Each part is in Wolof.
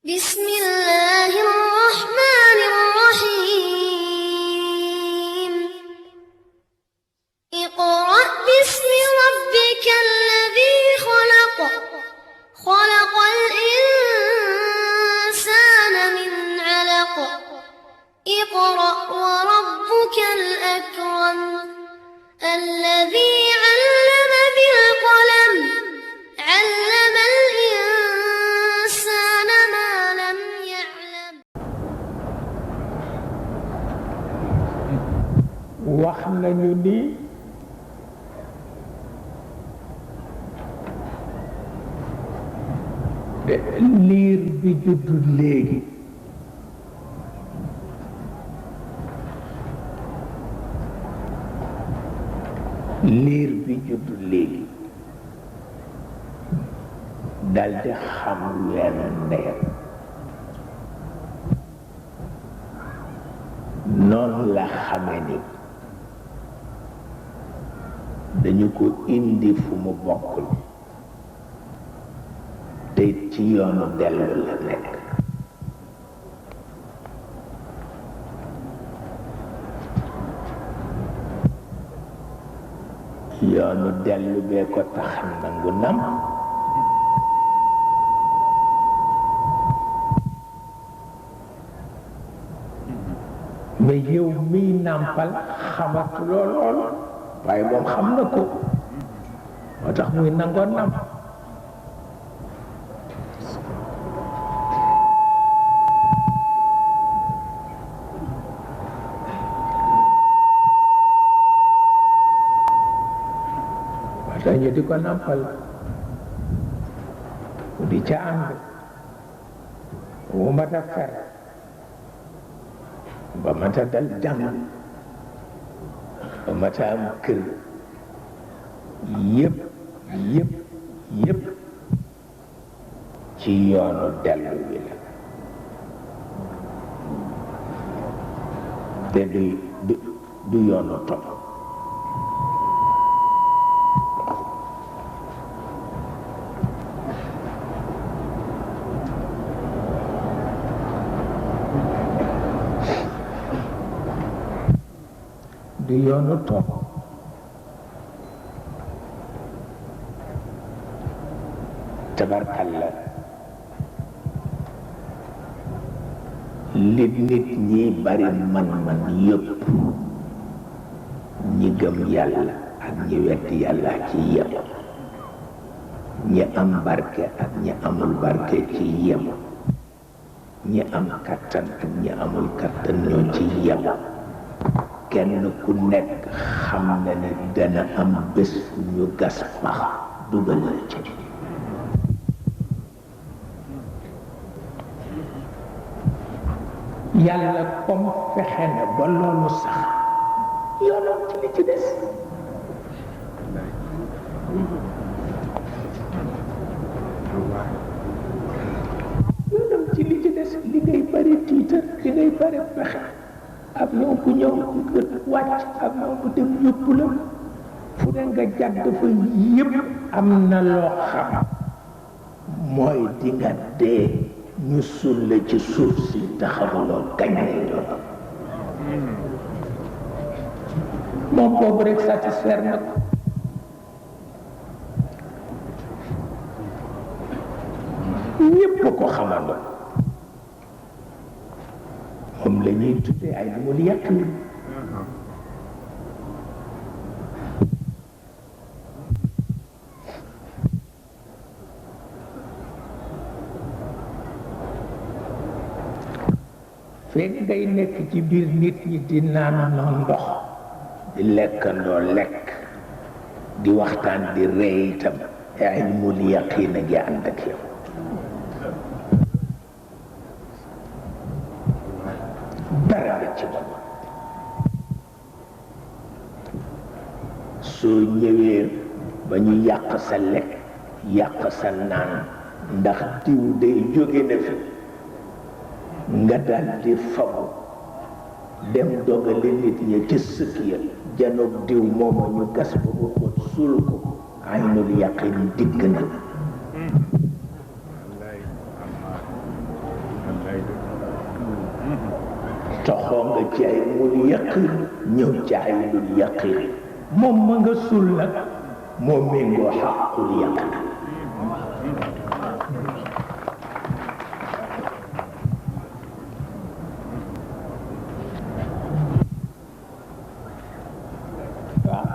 بسم الله الرحمن الرحيم اقرأ باسم ربك الذي خلق خلق الإنسان من علق اقرأ وربك الأكرم الذي علم بالقلم علم الإنسان ما لم يعلم wax nañu ni liir bi juddu léegi daldi xam weeru ndeyam noonu la xame ni dañu ko indi fu mu bokkul te ci yoonu dellu la nekk yoonu dellu bee ko tax nangu nam mais yow miy nàmpal xamatuloo loolu waaye moom xam na ko moo tax muy nangoo nàmp moo tax ñu di ko nàmpal di ca ànd wu mat a fer ba mata dal jàng ba mata am kër yépp ci yoonu dellu wi la te du yoonu topp du yoonu topp tabarkalla li nit ñi bari man yëpp ñi gëm yàlla ak ñi wetti yàlla ci yem ñi am barke ak ñi amul barke ci yem ñi am kattan ak ñi amul kattan ñoo ci yem kenn ku nekk xam na ne dana am bés ñu gas pax dugal la ci yàlla comme fexe na ba loolu sax yoonam ci li ci des yoonam ci li ci des li ngay bari tiitar li ngay bari pexe ab ñëw ku ñëw wàcc ab ñëw ku dem yóbbu la fu ne nga jàdd fa yépp am na loo xam mooy di nga dee ñu suul la ci suuf si taxawuloo kañ lay doon moom boobu rek satisfaire na ko ñépp ko xamandoo moom la ñuy tuddee ay lumul yaqin fekk ngay nekk ci biir nit ñi di naanandoo ndox di lekkandoo lekk di waxtaan di rey itam ay lumul yaqin a ngi ànd ak yow dara nga ci moom soo ñëwee ba ñu yàq sa lekk yàq sa naan ndax diw day jóge na fi nga dal di fabu dem dogale nit ñi ci sëkk ya janoog diw mooma ñu gas ba mu xóot suul ko aynul yaqin digg na toxoo nga ci ay mul yaqin ñëw ci ay lul yaqin moom ma nga sul nag moo méngoo xaqul yaqin waaw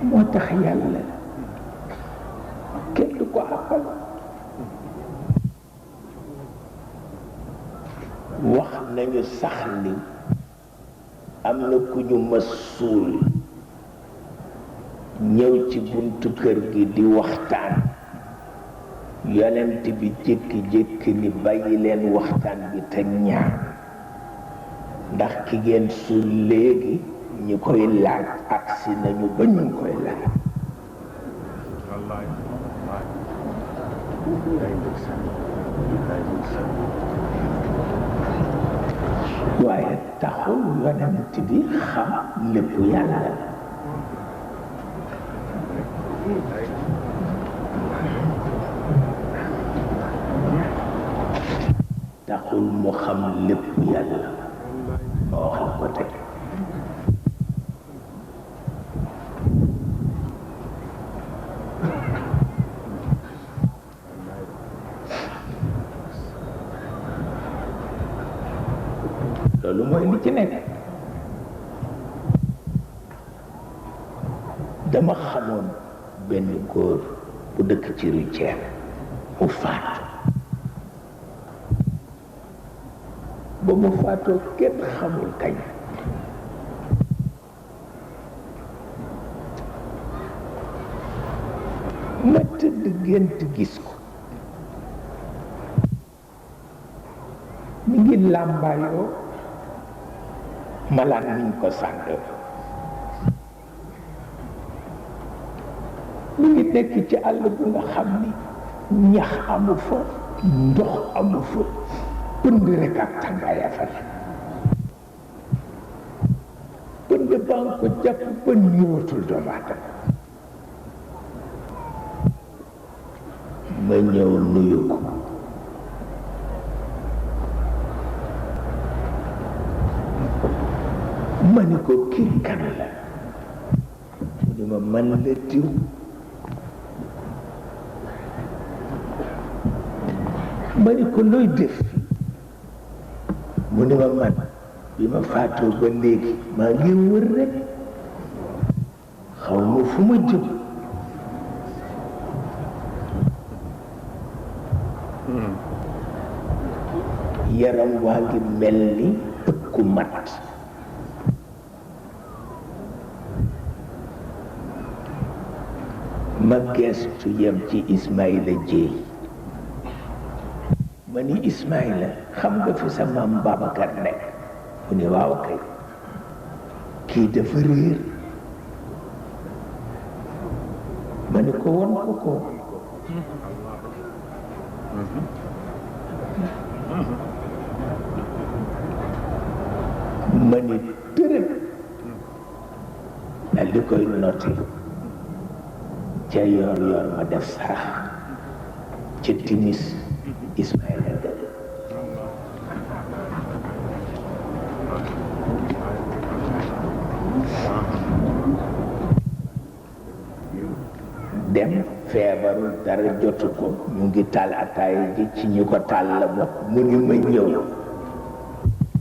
moo tax yàlla kenn du ko àppal wax nañu sax ni am na ku ñu mas suul ñëw ci buntu kër gi di waxtaan yonent bi jékki-jékki ni bàyyi leen waxtaan bi te ñaan ndax ki ngeen suul léegi ñi koy laaj agsi nañu ba ñu ngi koy laaj waaye taxul yonent bi xam lépp yàlla taxul mu xam lépp yàlla ma wax la ko tey loolu mooy li ci nekk dama xamoon benn góor bu dëkk ci Rutière mu faatu ba mu faatoo kenn xamul kañ ma tëdd gént gis ko mi ngi làmbaayoo malaan niñ ko sànq mi ngi nekk ci àll bu nga xam ni ñax amu fa ndox amu fa pënd rek ak tàngaaya fa la pënd baa nga ko jàpp ba ñëwatul doomu aadama ma ñëw nuyu ko ma ni ko kii kan la mu ni ma man la diw ma ni ko looy def mu ni ma man bi ma faatoo ba léegi maa ngi wër rek xaw ma fu ma jëm yaram waa ngi mel ni ëkku mat ma geestu yem ci Ismaïla Jéey ma ni Ismaïla xam nga fi sa maam Babacar nekk mu ni waaw kay kii dafa réer ma ni ko won ko ko ma ni tërëb dal di koy noté ca yoor yoor ma def sarax ca timis Ismaïla dem feebarul dara jotu ko ñu ngi taal ataaya ji ci ñi ko taal la bokk mu ni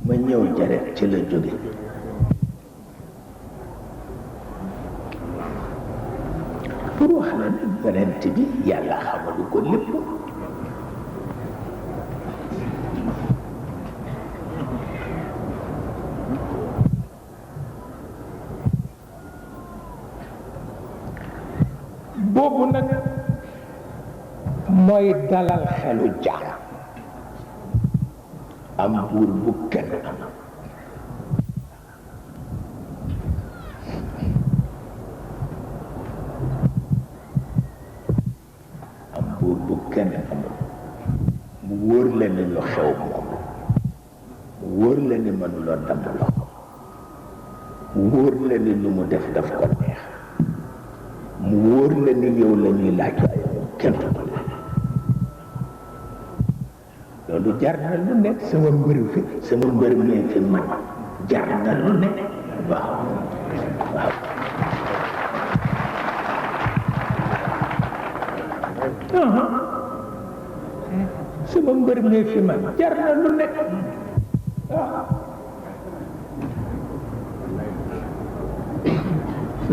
ma ñëw jaret ci la jóge pour wax la ne yonent bi yàlla xamalu ko lépp boobu nag mooy dalal xelu jaam am buur bu kenn am buur bu kenn amul mu wóor la ni lu xew moom mu wóor la ni mënuloo damm loxo mu wóor la ni lu mu def daf ko neex mu wóor la ni yow la ñuy laaj kenn du ko laaj loolu jar na lu nekk sama mbër mi fi man jar na lu nekk waaw waaw sama mbër mi fi man jar na lu nekk waaw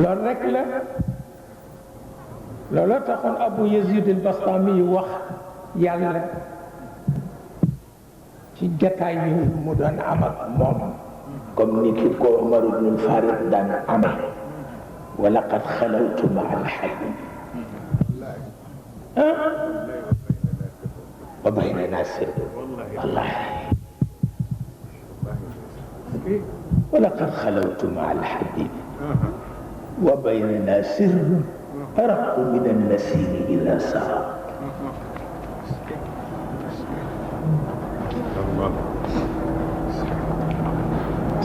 loolu rek la looloo taxoon Abu Yazid al-Bastami wax yàlla ci jataay yi mu doon am ak moom comme ni ki ko Umar ibn Farid daan amee wa laqad xalawtu maa al-habib wa baynana sirr wallahi wa laqad xalawtu maa al-habib wa baynana sirr araqu min an-nasim ila sara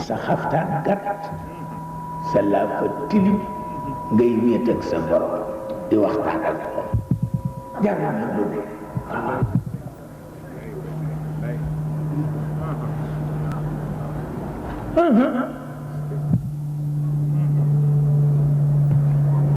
sa xaftaan gàtt sa laafa tilim ngay wéet ak sa borom di waxtaan ak moom jar na lu ne